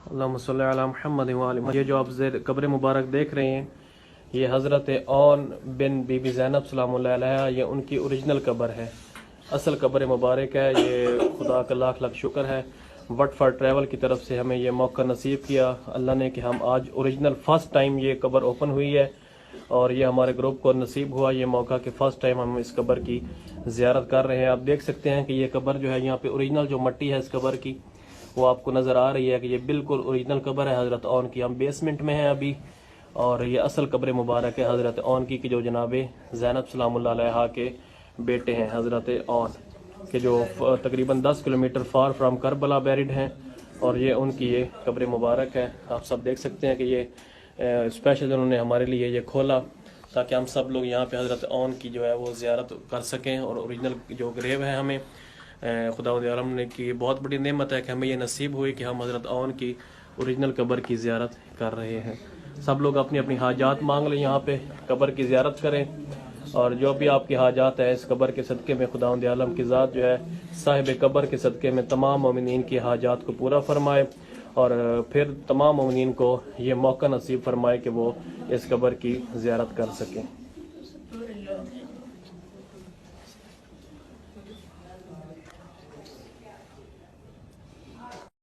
اللہم صلی علی محمد وآلہ. یہ جو آپ قبر مبارک دیکھ رہے ہیں یہ حضرت اون بن بی بی زینب سلام اللہ علیہ، یہ ان کی اوریجنل قبر ہے، اصل قبر مبارک ہے. یہ خدا کا لاکھ لاکھ شکر ہے وٹ فار ٹریول کی طرف سے ہمیں یہ موقع نصیب کیا اللہ نے کہ ہم آج اوریجنل فرسٹ ٹائم یہ قبر اوپن ہوئی ہے، اور یہ ہمارے گروپ کو نصیب ہوا یہ موقع کہ فرسٹ ٹائم ہم اس قبر کی زیارت کر رہے ہیں. آپ دیکھ سکتے ہیں کہ یہ قبر جو ہے یہاں پہ اوریجنل جو مٹی ہے اس قبر کی وہ آپ کو نظر آ رہی ہے کہ یہ بالکل اوریجنل قبر ہے حضرت اون کی. ہم بیسمنٹ میں ہیں ابھی، اور یہ اصل قبر مبارک ہے حضرت اون کی جو جناب زینب سلام اللہ علیہ کے بیٹے ہیں حضرت اون کہ جو تقریباً 10 kilometre for from Karbala buried ہیں، اور یہ ان کی یہ قبر مبارک ہے. آپ سب دیکھ سکتے ہیں کہ یہ اسپیشل انہوں نے ہمارے لیے یہ کھولا تاکہ ہم سب لوگ یہاں پہ حضرت اون کی جو ہے وہ زیارت کر سکیں. اور اوریجنل جو گریو ہے ہمیں خدا عالم نے کی بہت بڑی نعمت ہے کہ ہمیں یہ نصیب ہوئی کہ ہم حضرت اون کی اوریجنل قبر کی زیارت کر رہے ہیں. سب لوگ اپنی اپنی حاجات مانگ لیں، یہاں پہ قبر کی زیارت کریں، اور جو بھی آپ کی حاجات ہے اس قبر کے صدقے میں خدا عالم کی ذات جو ہے صاحب قبر کے صدقے میں تمام مومنین کی حاجات کو پورا فرمائے، اور پھر تمام مومنین کو یہ موقع نصیب فرمائے کہ وہ اس قبر کی زیارت کر سکیں.